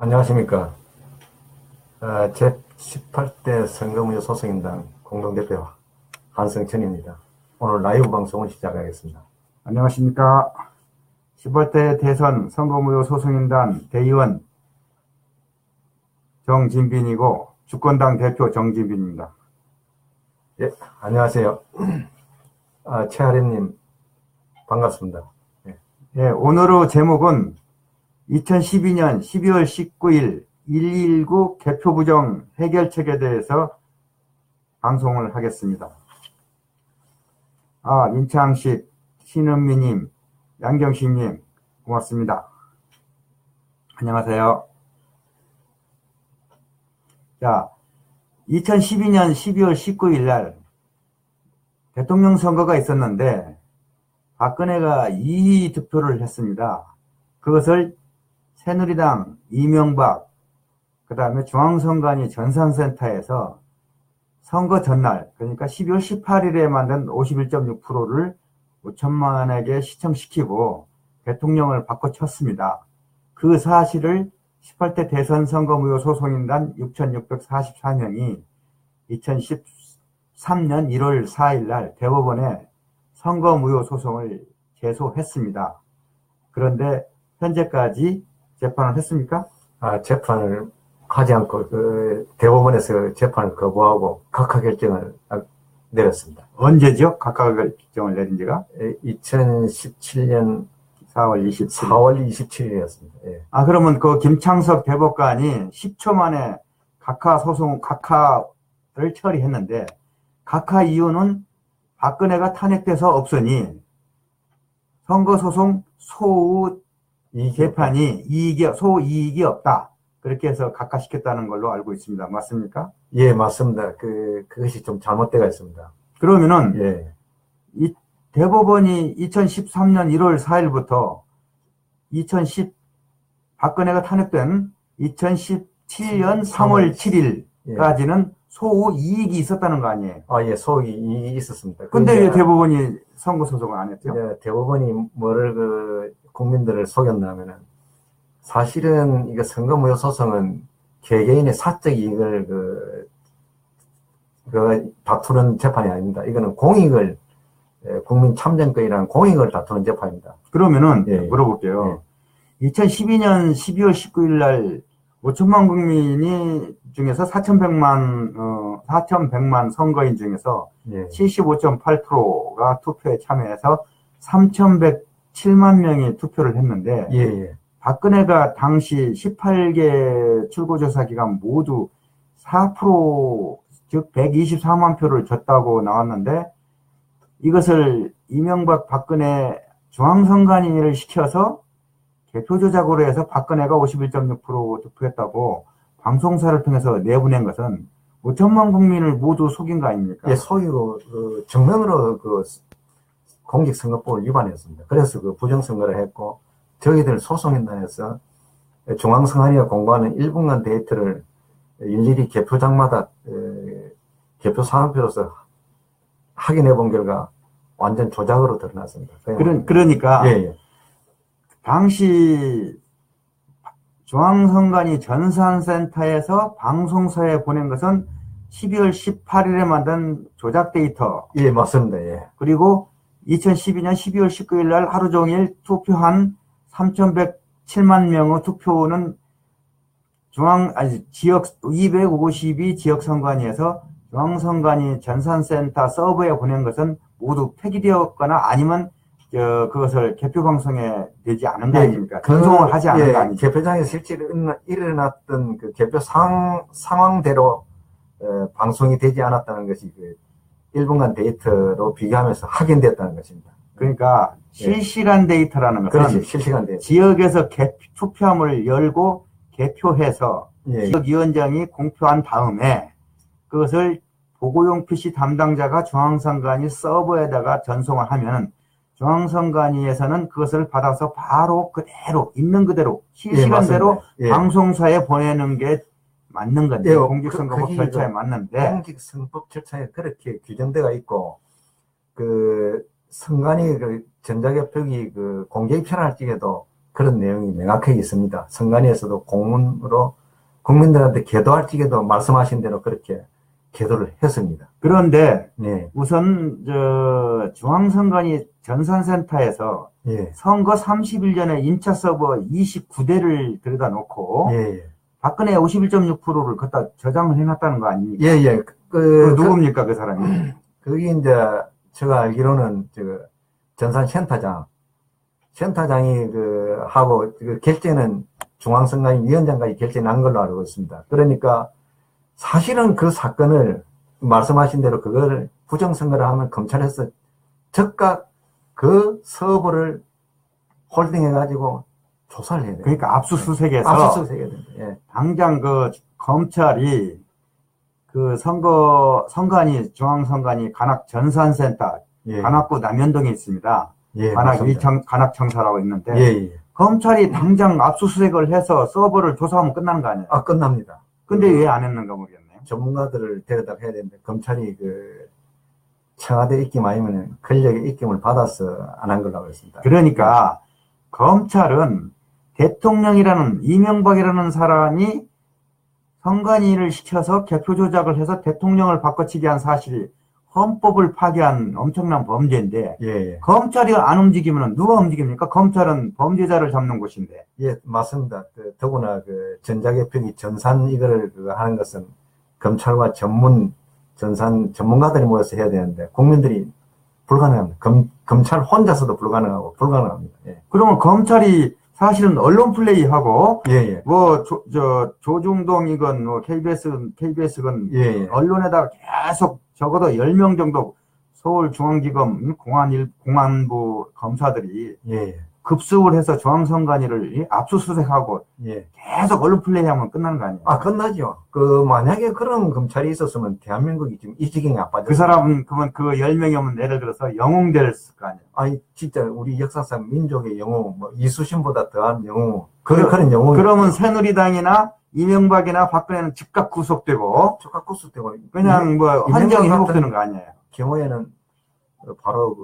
안녕하십니까. 제18대 선거무효 소송인단 공동대표 한성천입니다. 오늘 라이브 방송을 시작하겠습니다. 안녕하십니까. 18대 대선 선거무효 소송인단 대의원 정진빈이고 주권당 대표 정진빈입니다. 예, 안녕하세요. 최아래님 반갑습니다. 예, 오늘의 제목은 2012년 12월 19일 119 개표 부정 해결책에 대해서 방송을 하겠습니다. 임창식, 신은미님, 양경식님 고맙습니다. 안녕하세요. 자, 2012년 12월 19일 날 대통령 선거가 있었는데 박근혜가 2위 득표를 했습니다. 그것을 새누리당 이명박, 그 다음에 중앙선관위 전산센터에서 선거 전날, 그러니까 12월 18일에 만든 51.6%를 5천만에게 시청시키고 대통령을 바꿔쳤습니다. 그 사실을 18대 대선 선거무효 소송인단 6,644명이 2013년 1월 4일 날 대법원에 선거무효 소송을 제소했습니다. 그런데 현재까지 재판을 했습니까? 재판을 하지 않고 대법원에서 재판을 거부하고 각하 결정을 내렸습니다. 언제죠? 각하 결정을 내린 지가? 2017년 4월 27일. 4월 27일이었습니다. 예. 그러면 그 김창석 대법관이 10초 만에 각하를 처리했는데, 각하 이유는 박근혜가 탄핵돼서 없으니 선거소송 소우 재판이 소우 이익이 없다. 그렇게 해서 각하시켰다는 걸로 알고 있습니다. 맞습니까? 예, 맞습니다. 그것이 좀 잘못되어 있습니다. 그러면은, 예. 이 대법원이 2013년 1월 4일부터 박근혜가 탄핵된 2017년 3월 7일까지는 소우 이익이 있었다는 거 아니에요? 예, 소우 이익이 있었습니다. 근데 왜 대법원이 선고소송을 안 했죠? 대법원이 국민들을 속였냐면은, 사실은 이거 선거무효 소송은 개개인의 사적 이익을 다투는 재판이 아닙니다. 이거는 공익을, 국민 참정권이라는 공익을 다투는 재판입니다. 그러면은, 예. 물어볼게요. 2012년 12월 19일 날 5천만 국민이 중에서 4,100만 선거인 중에서 75.8%가 투표에 참여해서 3,107만 명이 투표를 했는데, 박근혜가 당시 18개 출구조사 기간 모두 4%, 즉 124만 표를 줬다고 나왔는데, 이것을 이명박 박근혜 중앙선관위를 시켜서 개표 조작으로 해서 박근혜가 51.6% 득표했다고 방송사를 통해서 내보낸 것은 5천만 국민을 모두 속인 거 아닙니까? 예, 속이고 정명으로 공직선거법을 위반했습니다. 그래서 부정선거를 했고, 저희들 소송인단에서 중앙선관위가 공고하는 1분간 데이터를 일일이 개표장마다 개표 상황표로서 확인해 본 결과 완전 조작으로 드러났습니다. 그러니까 당시 중앙선관위 전산센터에서 방송사에 보낸 것은 12월 18일에 만든 조작 데이터. 예, 맞습니다. 예. 그리고 2012년 12월 19일 날 하루 종일 투표한 3,107만 명의 투표는 지역 252 지역선관위에서 중앙선관위 전산센터 서버에 보낸 것은 모두 폐기되었거나 아니면 그것을 개표 방송에 되지 않은 거 아닙니까? 방송을 하지 않은 거 아닙니까? 개표장에서 실제로 일어났던 그 개표 상황대로 방송이 되지 않았다는 것이 1분간 데이터로 비교하면서 확인됐다는 것입니다. 그러니까 실시간 데이터라는 것은 그렇지, 실시간 데이터. 지역에서 투표함을 열고 개표해서 지역위원장이 공표한 다음에 그것을 보고용 PC 담당자가 중앙선관위 서버에다가 전송을 하면 중앙선관위에서는 그것을 받아서 바로 그대로 있는 그대로 실시간대로 방송사에 보내는 게 맞는 건데 공직선거법 절차에 맞는데 공직선거법 절차에 그렇게 규정되어 있고 선관위 전자개표기 공개 입찰할 적에도 그런 내용이 명확하게 있습니다. 선관위에서도 공문으로 국민들한테 계도할 적에도 말씀하신 대로 그렇게 계도를 했습니다. 그런데 네, 우선 중앙선관위 전산센터에서 예, 선거 30일 전에 인차 서버 29대를 들여다 놓고 예, 박근혜 51.6%를 갖다 저장을 해놨다는 거 아닙니까? 예, 예. 누굽니까 그 사람이? 그게 이제 제가 알기로는 센터장이 하고 결재는 중앙선관위 위원장까지 결재난 걸로 알고 있습니다. 그러니까 사실은 그 사건을 말씀하신 대로 그걸 부정선거를 하면 검찰에서 즉각 그 서버를 홀딩해가지고 조사를 해야 돼요. 그러니까 압수수색해서 압수수색해야 됩니다. 예. 당장 그 검찰이 그 중앙선관위 관악 전산센터, 예. 관악구 남현동에 있습니다. 예, 맞습니다. 관악청사라고 있는데 예, 예. 검찰이 당장 압수수색을 해서 서버를 조사하면 끝나는 거 아니에요? 아, 끝납니다. 근데 왜 안 했는가 모르겠네요. 전문가들을 데려다 해야 되는데, 검찰이 청와대 입김 아니면 권력의 입김을 받아서 안 한 걸로 알고 있습니다. 그러니까 검찰은 대통령이라는 이명박이라는 사람이 선관위를 시켜서 개표 조작을 해서 대통령을 바꿔치기 한 사실이 헌법을 파괴한 엄청난 범죄인데 예, 예. 검찰이 안 움직이면 누가 움직입니까? 검찰은 범죄자를 잡는 곳인데. 예, 맞습니다. 더구나 전자개표기 전산 이거를 하는 것은 검찰과 전문가들이 모여서 해야 되는데 국민들이 불가능합니다. 검찰 혼자서도 불가능합니다. 예. 그러면 검찰이 사실은 언론 플레이하고 예, 예. 조중동이건 KBS건 예, 예. 언론에다가 계속 적어도 10명 정도 서울중앙지검 공안부 검사들이 예, 예. 급습을 해서 중앙선관위를 압수수색하고 예. 계속 언론 플레이하면 끝나는 거 아니에요? 아, 끝나죠. 만약에 그런 검찰이 있었으면 대한민국이 지금 이 지경에 안 빠졌어요. 그 사람은 그러면 그 10명이면 예를 들어서 영웅됐을 거 아니에요? 아니, 진짜 우리 역사상 민족의 영웅, 이수신보다 더한 영웅, 그런 영웅. 그러면 새누리당이나 이명박이나 박근혜는 즉각 구속되고 적합구수되고 그냥 헌정이 회복되는 거 아니에요? 경우에는 바로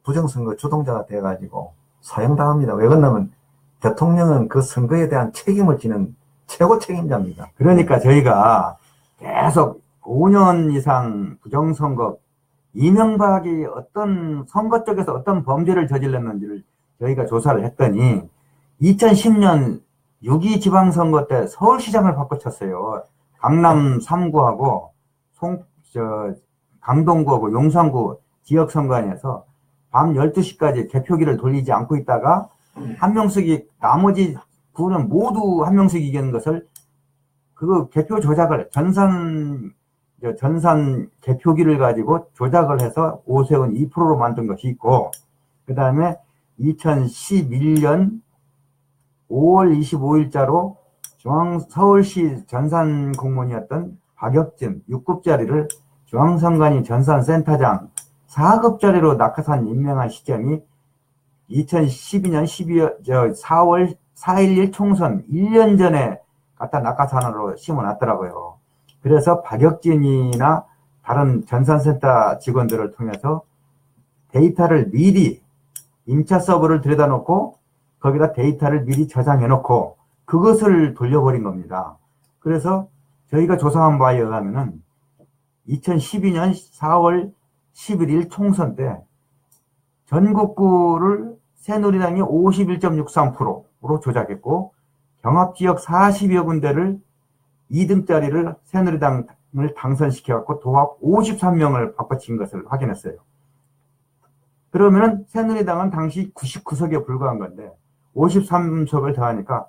부정선거 주동자가 돼가지고 사형당합니다. 왜 그러냐면 대통령은 그 선거에 대한 책임을 지는 최고 책임자입니다. 그러니까 저희가 계속 5년 이상 부정선거, 이명박이 어떤 선거 쪽에서 어떤 범죄를 저질렀는지를 저희가 조사를 했더니 2010년 6.2 지방선거 때 서울시장을 바꿔쳤어요. 강남 3구하고 강동구하고 용산구 지역선관위에서 밤 12시까지 개표기를 돌리지 않고 있다가 한 명씩이 나머지 구는 모두 한 명씩 이기는 것을 그거 개표 조작을 전산 개표기를 가지고 조작을 해서 오세훈 2%로 만든 것이 있고 그 다음에 2011년 5월 25일자로 서울시 전산 공무원이었던 박혁진 6급자리를 중앙선관위 전산센터장 4급자리로 낙하산 임명한 시점이 2012년 4월 4.11 총선 1년 전에 갖다 낙하산으로 심어놨더라고요. 그래서 박혁진이나 다른 전산센터 직원들을 통해서 데이터를 미리 임차 서버를 들여다 놓고 거기다 데이터를 미리 저장해 놓고 그것을 돌려버린 겁니다. 그래서 저희가 조사한 바에 의하면은 2012년 4월 11일 총선 때 전국구를 새누리당이 51.63%로 조작했고 경합지역 40여 군데를 2등짜리를 새누리당을 당선시켜갖고 도합 53명을 바꿔친 것을 확인했어요. 그러면은 새누리당은 당시 99석에 불과한 건데 53석을 더하니까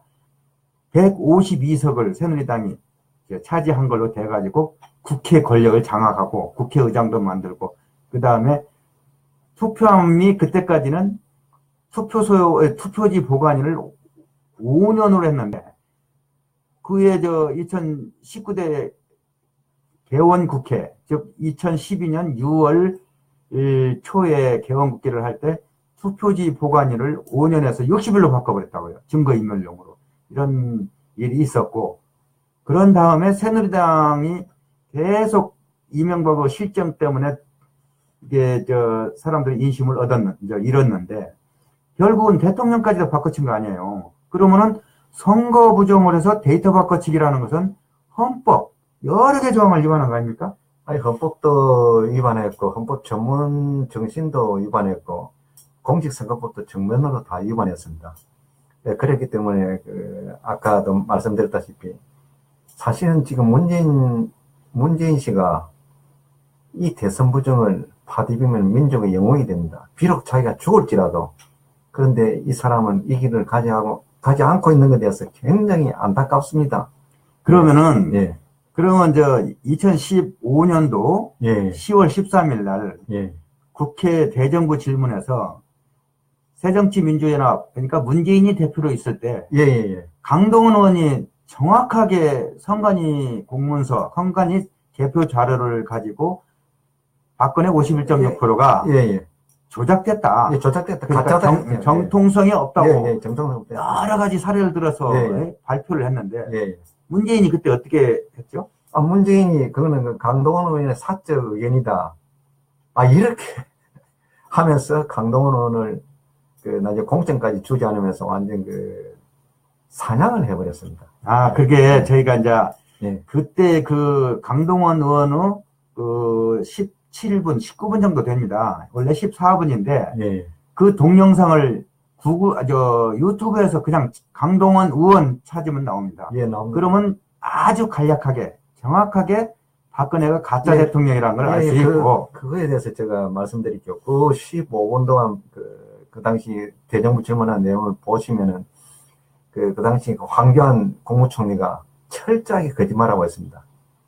152석을 새누리당이 차지한 걸로 돼가지고 국회 권력을 장악하고 국회의장도 만들고 그 다음에 투표함이 그때까지는 투표지 보관을 5년으로 했는데 그에 2019대 개원국회 즉 2012년 6월 초에 개원국회를 할 때 투표지 보관일을 5년에서 60일로 바꿔버렸다고요. 증거인멸용으로. 이런 일이 있었고 그런 다음에 새누리당이 계속 이명박의 실정 때문에 이게 사람들의 인심을 잃었는데 결국은 대통령까지도 바꿔친 거 아니에요. 그러면은 선거 부정을 해서 데이터 바꿔치기라는 것은 헌법 여러 개 조항을 위반한 거 아닙니까? 아니, 헌법도 위반했고, 헌법 전문 정신도 위반했고, 공직선거법도 정면으로 다 위반했습니다. 네, 그렇기 때문에, 아까도 말씀드렸다시피, 사실은 지금 문재인 씨가 이 대선 부정을 파디비면 민족의 영웅이 됩니다. 비록 자기가 죽을지라도. 그런데 이 사람은 이 길을 가지 않고 있는 것에 대해서 굉장히 안타깝습니다. 그러면은, 예. 그러면 2015년도 예. 10월 13일 날 예. 국회 대정부 질문에서 새정치민주연합, 그러니까 문재인이 대표로 있을 때 예, 예, 예. 강동원 의원이 정확하게 선관위 공문서, 선관위 개표 자료를 가지고 박근혜 51.6%가 예, 예. 조작됐다. 예, 조작됐다. 그러니까 가짜다. 정통성이 없다고 예, 예, 정통성 없다. 여러 가지 사례를 들어서 예, 예. 발표를 했는데 예, 예. 문재인이 그때 어떻게 했죠? 문재인이 그거는 강동원 의원의 사적 의견이다. 이렇게 하면서 강동원 의원을 나중에 공천까지 주지 않으면서 완전 사냥을 해버렸습니다. 그게 저희가 이제 예. 그때 강동원 의원의 17분, 19분 정도 됩니다. 원래 14분인데 예. 그 동영상을 유튜브에서 그냥 강동원 의원 찾으면 나옵니다. 예, 나옵니다. 그러면 아주 간략하게, 정확하게 박근혜가 가짜 대통령이라는 걸 알 수 있고. 그거에 대해서 제가 말씀드릴게요. 그 15분 동안 그 당시 대정부 질문한 내용을 보시면은 그 당시 황교안 국무총리가 철저하게 거짓말하고 있습니다.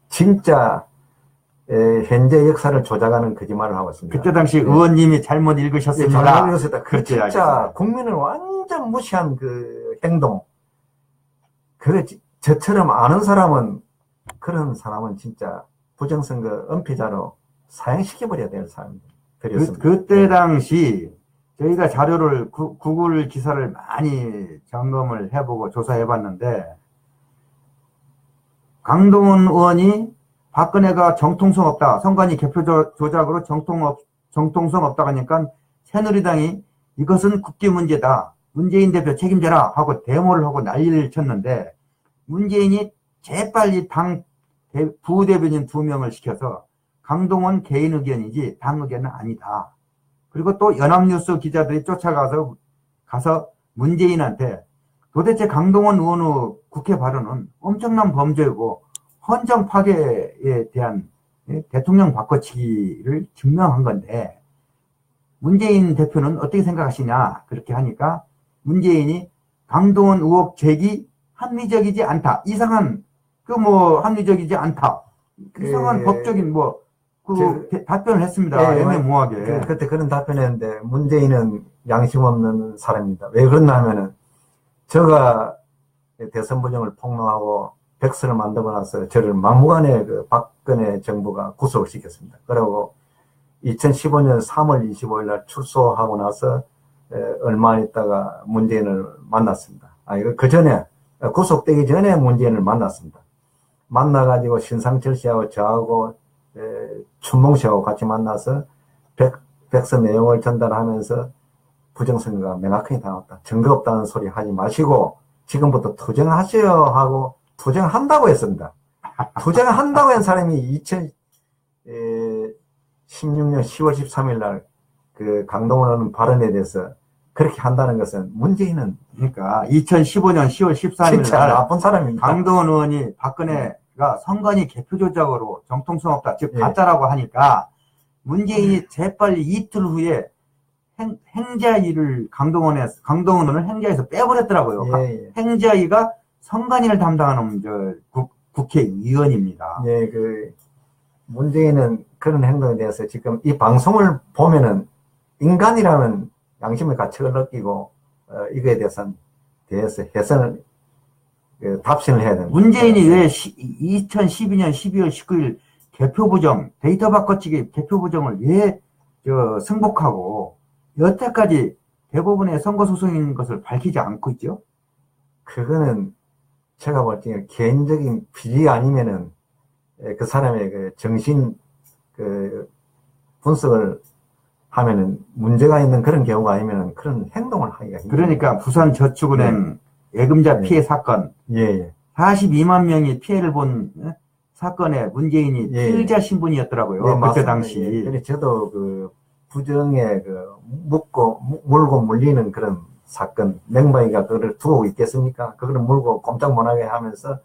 진짜 현재 역사를 조작하는 거짓말을 하고 있습니다. 그때 당시 의원님이 잘못 읽으셨습니다. 잘못 읽으셨다. 그렇게 진짜 국민을 완전 무시한 행동. 저처럼 아는 사람은, 그런 사람은 진짜 부정선거 은폐자로 사형시켜버려야 될 사람들이었습니다. 그때 당시 저희가 자료를 구글 기사를 많이 점검을 해보고 조사해봤는데 강동원 의원이 박근혜가 정통성 없다, 선관위 개표 조작으로 정통성 없다 하니까 새누리당이 이것은 국기 문제다, 문재인 대표 책임져라 하고 데모를 하고 난리를 쳤는데 문재인이 재빨리 당 부대변인 2명을 시켜서 강동원 개인 의견이지 당 의견은 아니다. 그리고 또 연합뉴스 기자들이 쫓아가서 문재인한테 도대체 강동원 의원의 국회 발언은 엄청난 범죄고 헌정 파괴에 대한 대통령 바꿔치기를 증명한 건데 문재인 대표는 어떻게 생각하시냐 그렇게 하니까 문재인이 강동원 의혹 제기 합리적이지 않다. 이상한 합리적이지 않다. 이상한 법적인 답변을 했습니다. 예, 애매모호하게. 그때 그런 답변했는데 문재인은 양심 없는 사람입니다. 왜 그러냐 하면은 제가 대선 부정을 폭로하고 백서를 만들고 나서 저를 막무가내 박근혜 정부가 구속을 시켰습니다. 그리고 2015년 3월 25일 날 출소하고 나서 얼마 있다가 문재인을 만났습니다. 그 전에 구속되기 전에 문재인을 만났습니다. 만나가지고 신상철 씨하고 저하고 춘봉 씨하고 같이 만나서 백서 내용을 전달하면서 부정선거가 명확하게 나왔다. 증거 없다는 소리 하지 마시고 지금부터 투쟁하세요 하고 투쟁한다고 했습니다. 투쟁한다고 한 사람이 2016년 10월 13일 날 강동원 발언에 대해서 그렇게 한다는 것은 문재인은 그러니까 2015년 10월 13일 진짜 날 나쁜 사람입니다. 강동원 의원이 박근혜가 선관위 개표 조작으로 정통성 없다, 즉 가짜라고 하니까 문재인이 재빨리 이틀 후에 행자위를 강동원 의원을 행자위에서 빼버렸더라고요. 예. 행자위가 선관위를 담당하는 국회의원입니다. 예, 문재인은 그런 행동에 대해서 지금 이 방송을 보면은 인간이라는 양심의 가책을 느끼고 이거에 대해서 해석을 답신을 해야 됩니다. 문재인이 왜 2012년 12월 19일 개표 부정, 데이터 바꿔치기 개표 부정을 왜 승복하고 여태까지 대부분의 선거소송인 것을 밝히지 않고 있죠? 그거는 제가 볼 때 개인적인 비리 아니면은 그 사람의 정신 분석을 하면은 문제가 있는 그런 경우가 아니면은 그런 행동을 하기가 힘들어요. 그러니까 부산저축은행 예금자 피해 사건, 예, 예. 42만 명이 피해를 본 사건에 문재인이 예. 피의자 신분이었더라고요. 예, 그때 맞습니다. 당시. 예. 그래서 저도 그 부정에 그 물고 물리는 그런 사건, 맹바위가 그걸 두고 있겠습니까? 그걸 물고 꼼짝 못하게 하면서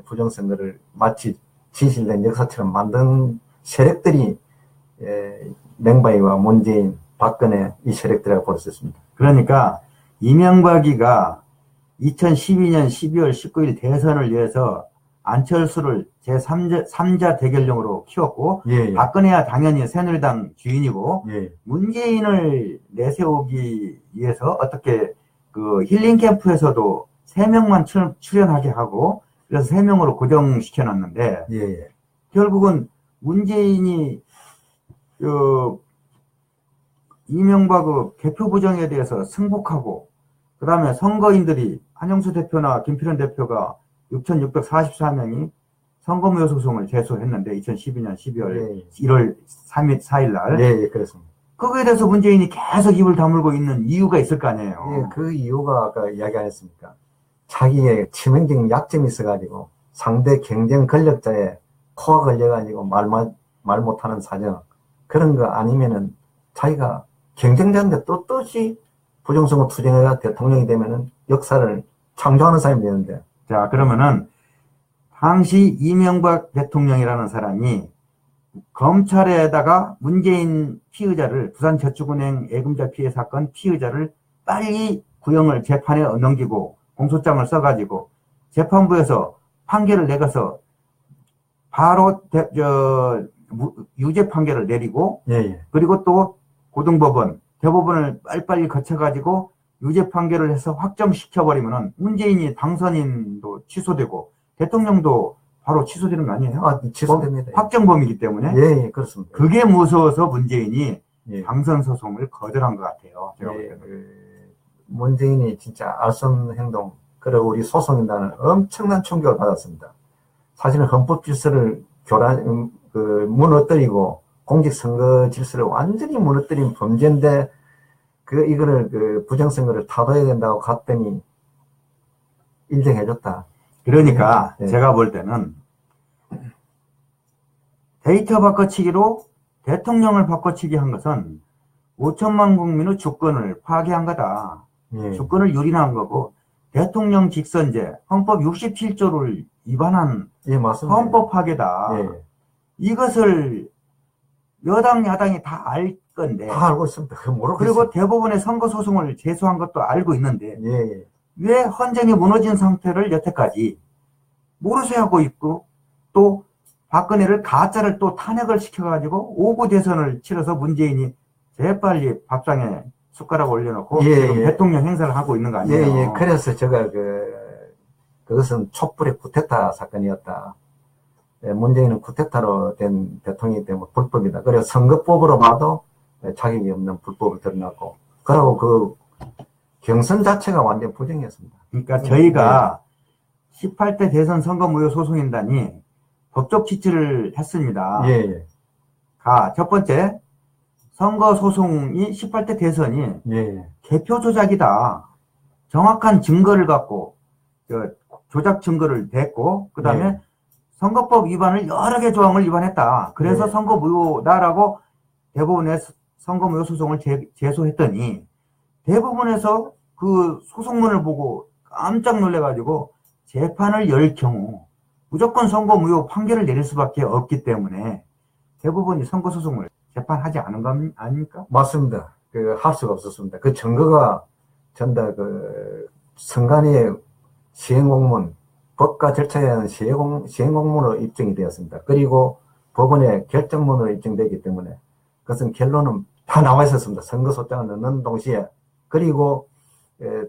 부정선거를 마치 진실된 역사처럼 만든 세력들이 맹바위와 문재인, 박근혜 이 세력들이라고 볼 수 있습니다. 그러니까 이명박이가 2012년 12월 19일 대선을 위해서 안철수를 제3자 대결용으로 키웠고, 예, 예. 박근혜야 당연히 새누리당 주인이고, 예. 문재인을 내세우기 위해서 어떻게 그 힐링 캠프에서도 3명만 출연하게 하고, 그래서 3명으로 고정시켜 놨는데, 예, 예. 결국은 문재인이 그 이명박 개표 부정에 대해서 승복하고, 그 다음에 선거인들이 한영수 대표나 김필현 대표가 6,644명이 선거무효 소송을 제소했는데 2012년 12월 예. 1월 3일, 4일 날. 예, 예, 그렇습니다. 거기에 대해서 문재인이 계속 입을 다물고 있는 이유가 있을 거 아니에요. 예, 그 이유가 아까 이야기 안 했습니까? 자기의 치명적인 약점이 있어가지고 상대 경쟁 권력자의 코가 걸려가지고 말 못하는 사정, 그런 거 아니면은 자기가 경쟁자인데 또 부정선거 투쟁해가 대통령이 되면은 역사를 창조하는 사람이 되는데. 자, 그러면은 당시 이명박 대통령이라는 사람이 검찰에다가 문재인 피의자를, 부산저축은행 예금자 피해 사건 피의자를 빨리 구형을 재판에 넘기고 공소장을 써가지고 재판부에서 판결을 내가서 바로 유죄 판결을 내리고, 예, 예. 그리고 또 고등법원, 대법원을 빨리빨리 거쳐가지고 유죄 판결을 해서 확정시켜버리면은 문재인이 당선인도 취소되고 대통령도 바로 취소되는 거 아니에요? 아, 취소됩니다. 확정범이기 때문에. 예, 예, 그렇습니다. 그게 무서워서 문재인이 예. 당선 소송을 거절한 것 같아요. 제가 볼 예, 때는. 문재인이 진짜 알 수 없는 행동, 그리고 우리 소송인단은 엄청난 충격을 받았습니다. 사실은 헌법 질서를 무너뜨리고 공직선거 질서를 완전히 무너뜨린 범죄인데, 이거를 부정선거를 타도해야 된다고 갔더니 인정해줬다. 그러니까 예. 제가 볼 때는 데이터 바꿔치기로 대통령을 바꿔치기 한 것은 5천만 국민의 주권을 파괴한 거다. 예. 주권을 유린한 거고, 대통령 직선제, 헌법 67조를 위반한 예, 맞습니다. 헌법 파괴다. 예. 이것을 여당, 야당이 다 알 건데, 다 알고 있습니다. 모르고 그리고 있습니다. 대법원에 선거소송을 제소한 것도 알고 있는데, 예, 예. 왜 헌정이 무너진 상태를 여태까지 모르쇠 하고 있고, 또 박근혜를 가짜를 또 탄핵을 시켜가지고 5구 대선을 치러서 문재인이 재빨리 밥상에 숟가락 올려놓고 예, 지금 예. 대통령 행사를 하고 있는 거 예, 아니에요? 예. 그래서 제가 그것은 촛불의 쿠데타 사건이었다. 예, 문재인은 쿠데타로 된 대통령이기 때문에 불법이다. 그래서 선거법으로 봐도 자격이 없는 불법을 드러났고, 그리고 그 경선 자체가 완전 부정이었습니다. 그러니까 저희가 18대 대선 선거무효 소송인단이 법적 지치를 했습니다. 예, 예. 첫 번째, 선거소송이 18대 대선이 예, 개표 조작이다. 정확한 증거를 갖고, 조작 증거를 댔고, 그 다음에 예. 선거법 위반을 여러 개 조항을 위반했다. 그래서 예. 선거무효다라고 대법원에 선거무효 소송을 제소했더니, 대법원에서 그 소송문을 보고 깜짝 놀래가지고 재판을 열 경우 무조건 선거무효 판결을 내릴 수밖에 없기 때문에 대법원이 선거소송을 재판하지 않은 거 아닙니까? 맞습니다. 할 수가 없었습니다. 그 증거가 전부 선관위의 시행공문, 법과 절차에 의한 시행공문으로 입증이 되었습니다. 그리고 법원의 결정문으로 입증되기 때문에 그것은 결론은 다 나와 있었습니다. 선거소장을 넣는 동시에. 그리고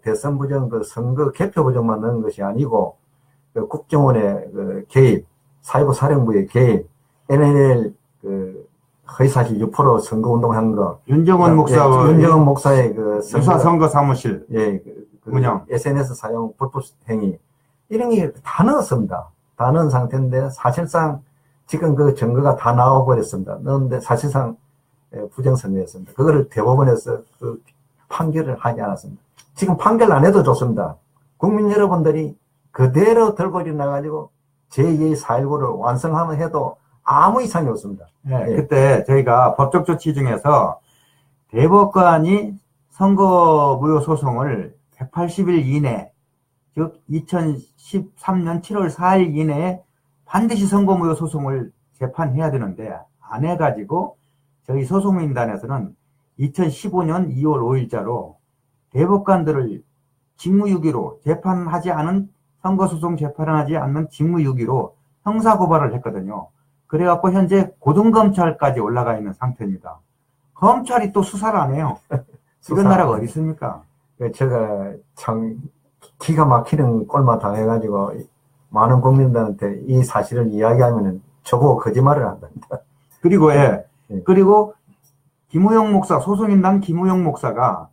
대선 부정, 선거 개표 부정만 넣은 것이 아니고 국정원의 개입, 사회부 사령부의 개입, NLL 허위사실 유포로 선거운동을 한 거, 윤정원 목사와 윤정원 목사의 유사 선거 사무실 운영, SNS 사용 불법 행위, 이런 게 다 넣었습니다. 다 넣은 상태인데 사실상 지금 그 증거가 다 나와버렸습니다. 넣었는데 사실상 부정선거였습니다. 그거를 대법원에서 그 판결을 하지 않았습니다. 지금 판결 안 해도 좋습니다. 국민 여러분들이 그대로 들고 일어나가지고 제2의 4.19를 완성하면 해도 아무 이상이 없습니다. 네, 그때 저희가 법적 조치 중에서 대법관이 선거 무효 소송을 180일 이내, 즉 2013년 7월 4일 이내에 반드시 선거 무효 소송을 재판해야 되는데 안 해가지고 저희 소송인단에서는 2015년 2월 5일자로 대법관들을 직무유기로 재판하지 않은 선거소송 재판하지 않는 직무유기로 형사고발을 했거든요. 그래갖고 현재 고등검찰까지 올라가 있는 상태입니다. 검찰이 또 수사를 안 해요. 이런 나라가 어디 있습니까? 제가 참 기가 막히는 꼴만 당해가지고 많은 국민들한테 이 사실을 이야기하면은 저보고 거짓말을 한답니다. 그리고 그리고 김우영 목사, 소송인단 김우영 목사가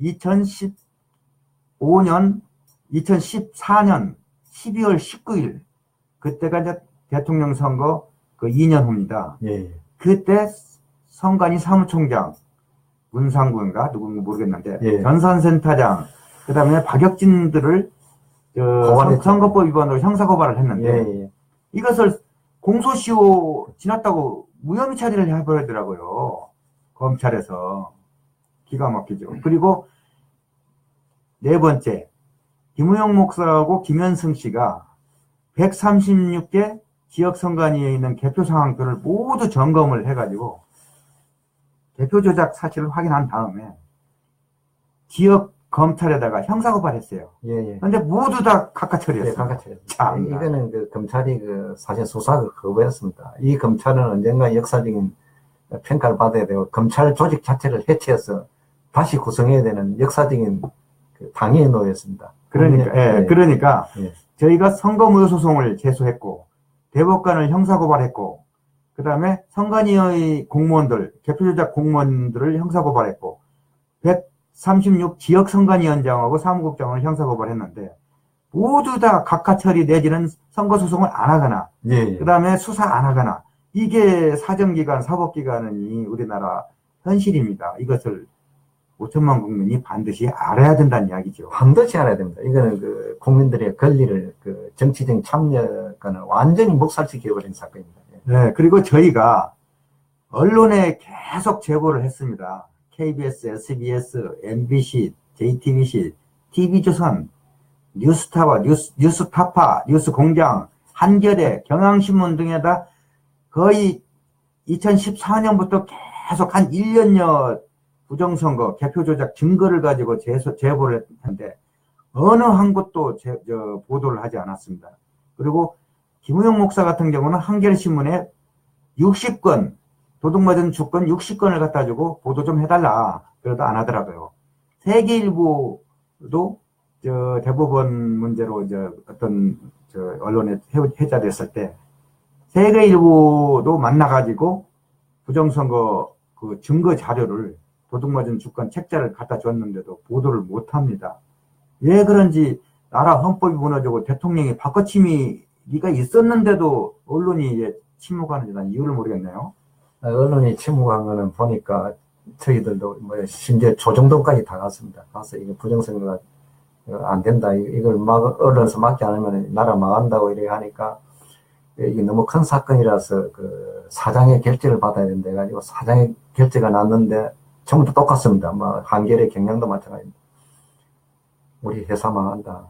2014년 12월 19일 그때가 이제 대통령 선거 그 2년 후입니다. 예. 그때 선관위 사무총장 문상구인가 누군가 모르겠는데 예. 전산센터장 그다음에 박혁진들을 선거법 위반으로 형사고발을 했는데 예. 이것을 공소시효 지났다고 무혐의 처리를 해버리더라고요. 검찰에서. 기가 막히죠. 그리고 네 번째, 김우영 목사하고 김현승 씨가 136개 지역선관위에 있는 개표 상황들을 모두 점검을 해가지고 개표 조작 사실을 확인한 다음에 지역 검찰에다가 형사고발했어요. 그런데 모두 다 각하 처리했어요. 각하 처리. 이거는 그 검찰이 그 사실 수사를 거부했습니다. 이 검찰은 언젠가 역사적인 평가를 받아야 되고 검찰 조직 자체를 해체해서 다시 구성해야 되는 역사적인 그 당위에 놓였습니다. 그러니까 저희가 선거무효 소송을 제소했고 대법관을 형사고발했고 그 다음에 선관위의 공무원들, 개표조작 공무원들을 형사고발했고 136 지역선관위원장하고 사무국장을 형사고발했는데 모두 다 각하 처리 내지는 선거소송을 안 하거나 그 다음에 수사 안 하거나 이게 사정기관, 사법기관이 우리나라 현실입니다. 이것을 5천만 국민이 반드시 알아야 된다는 이야기죠. 반드시 알아야 됩니다. 이거는 그 국민들의 권리를 그 정치적인 참여권을 완전히 목살시켜버린 사건입니다. 네, 그리고 저희가 언론에 계속 제보를 했습니다. KBS, SBS, MBC, JTBC, TV조선, 뉴스타파, 뉴스공장, 한겨레, 경향신문 등에다 거의 2014년부터 계속 한 1년여 부정선거, 개표조작 증거를 가지고 제보를 했는데 어느 한 곳도 보도를 하지 않았습니다. 그리고 김우영 목사 같은 경우는 한겨레신문에 60건, 도둑맞은 주권 60건을 갖다 주고 보도 좀 해달라. 그래도 안 하더라고요. 세계일보도 대법원 문제로 어떤 언론에 회자됐을 때 세계일보도 만나가지고 부정선거 그 증거 자료를 도둑맞은 주권 책자를 갖다 줬는데도 보도를 못합니다. 왜 그런지 나라 헌법이 무너지고 대통령이 바꿔침이가 있었는데도 언론이 침묵하는지 난 이유를 모르겠네요. 언론이 침묵한 거는 보니까 저희들도 뭐 심지어 조정동까지 다 갔습니다. 가서 이게 부정선거가 안 된다. 이걸 언론에서 막지 않으면 나라 망한다고 이렇게 하니까 이게 너무 큰 사건이라서 그 사장의 결재를 받아야 된다 해가지고 사장의 결재가 났는데 전부 다 똑같습니다. 뭐 한겨레, 경향도 마찬가지입니다. 우리 회사 망한다.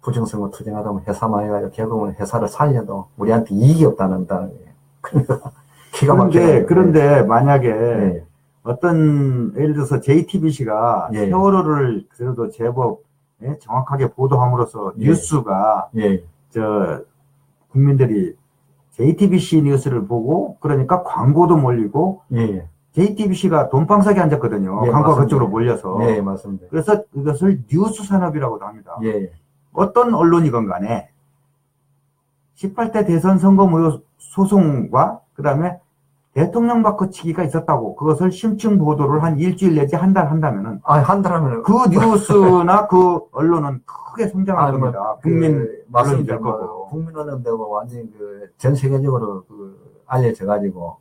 부정선거 투쟁하다 보면 회사 망해가지고 결국은 회사를 살려도 우리한테 이익이 없다는다. 그런데 만약에 어떤 예를 들어서 JTBC가 세월호를 그래도 제법 정확하게 보도함으로써 뉴스가 국민들이 JTBC 뉴스를 보고 그러니까 광고도 몰리고 JTBC가 돈방석에 앉았거든요. 광고가 맞습니다. 그쪽으로 몰려서. 맞습니다. 그래서 이것을 뉴스 산업이라고도 합니다. 어떤 언론이건 간에 18대 대선 선거 무효 소송과 그 다음에 대통령 바꿔치기가 있었다고 그것을 심층 보도를 한 일주일 내지 한 달 한다면은 한 달 하면 그 뉴스나 그 언론은 크게 성장할 겁니다. 국민 언론이 될 거고. 국민 언론 되고 완전히 전 세계적으로 알려져 가지고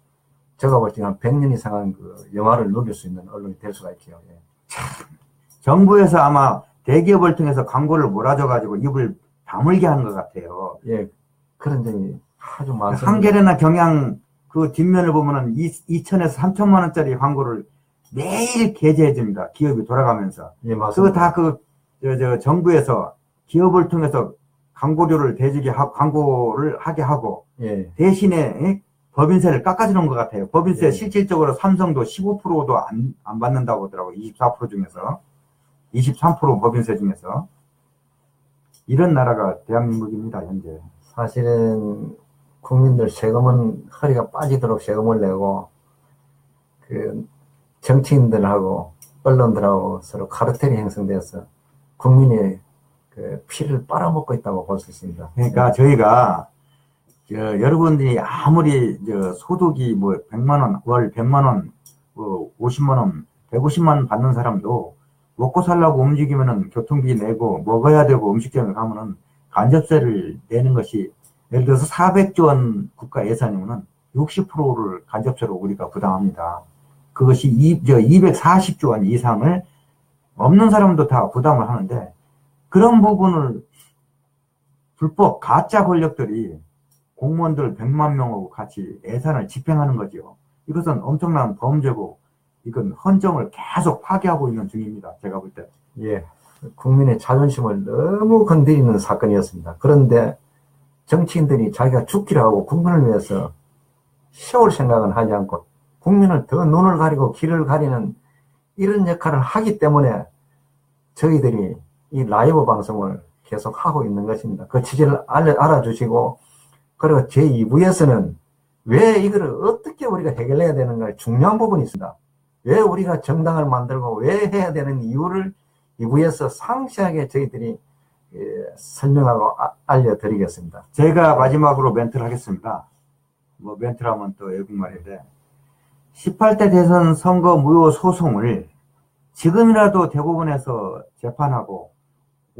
제가 볼 때는 한 100년 이상한 그 영화를 누릴 수 있는 언론이 될 수가 있죠. 예. 정부에서 아마 대기업을 통해서 광고를 몰아줘가지고 입을 다물게 하는 것 같아요. 예, 그런 점이 아주 많습니다. 한겨레나 경향 그 뒷면을 보면은 2천에서 3천만 원짜리 광고를 매일 게재해 줍니다. 기업이 돌아가면서. 예, 그거 맞습니다. 다 정부에서 기업을 통해서 광고료를 광고를 하게 하고 예, 대신에 법인세를 깎아주는 것 같아요. 법인세 예. 실질적으로 삼성도 15%도 안 받는다고 하더라고요. 24% 중에서. 23% 법인세 중에서. 이런 나라가 대한민국입니다, 현재. 사실은 국민들 세금은 허리가 빠지도록 세금을 내고 그 정치인들하고 언론들하고 서로 카르텔이 형성돼서 국민의 그 피를 빨아먹고 있다고 볼 수 있습니다. 그러니까 저희가 여러분들이 아무리 소득이 뭐 100만 원, 월 100만 원, 뭐 50만 원, 150만 원 받는 사람도 먹고 살라고 움직이면은 교통비 내고 먹어야 되고 음식점에 가면은 간접세를 내는 것이 예를 들어서 400조 원 국가 예산이면은 60%를 간접세로 우리가 부담합니다. 그것이 240조 원 이상을 없는 사람도 다 부담을 하는데 그런 부분을 불법 가짜 권력들이 공무원들 100만 명하고 같이 예산을 집행하는 거죠. 이것은 엄청난 범죄고 이건 헌정을 계속 파괴하고 있는 중입니다. 제가 볼 때. 예, 국민의 자존심을 너무 건드리는 사건이었습니다. 그런데 정치인들이 자기가 죽기를 하고 국민을 위해서 세울 생각은 하지 않고 국민을 더 눈을 가리고 귀를 가리는 이런 역할을 하기 때문에 저희들이 이 라이브 방송을 계속 하고 있는 것입니다. 그 취지를 알아주시고 그리고 제2부에서는 왜 이거를 어떻게 우리가 해결해야 되는가 중요한 부분이 있습니다. 왜 우리가 정당을 만들고 왜 해야 되는 이유를 2부에서 상세하게 저희들이 설명하고 알려드리겠습니다. 제가 마지막으로 멘트를 하겠습니다. 뭐 멘트라면 또 외국말인데 18대 대선 선거 무효 소송을 지금이라도 대법원에서 재판하고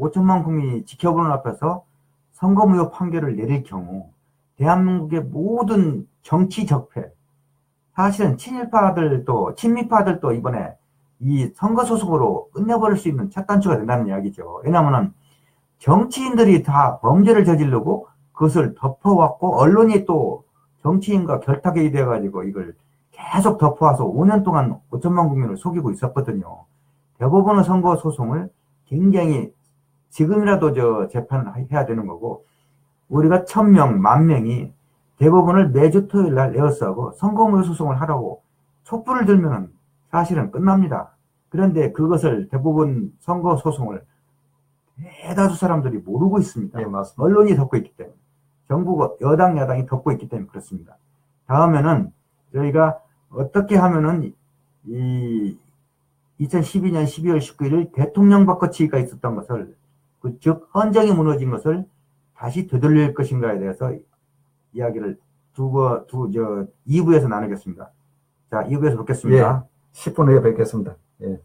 5천만 국민이 지켜보는 앞에서 선거 무효 판결을 내릴 경우 대한민국의 모든 정치 적폐, 사실은 친미파들도 이번에 이 선거 소송으로 끝내버릴 수 있는 첫 단추가 된다는 이야기죠. 왜냐하면 정치인들이 다 범죄를 저지르고 그것을 덮어왔고 언론이 또 정치인과 결탁이 돼가지고 이걸 계속 덮어와서 5년 동안 5천만 국민을 속이고 있었거든요. 대법원의 선거 소송을 굉장히 지금이라도 재판을 해야 되는 거고 우리가 1000명, 10,000명이 대법원을 매주 토요일 날 에어스하고 선거무효 소송을 하라고 촛불을 들면 사실은 끝납니다. 그런데 그것을 대법원 선거 소송을 대다수 사람들이 모르고 있습니다. 예, 맞습니다. 언론이 덮고 있기 때문에 정부가 여당 야당이 덮고 있기 때문에 그렇습니다. 다음에는 저희가 어떻게 하면은 이 2012년 12월 19일 대통령 바꿔치기가 있었던 것을 즉 헌정이 무너진 것을 다시 되돌릴 것인가에 대해서 이야기를 2부에서 나누겠습니다. 자, 2부에서 뵙겠습니다. 예, 10분 후에 뵙겠습니다. 예.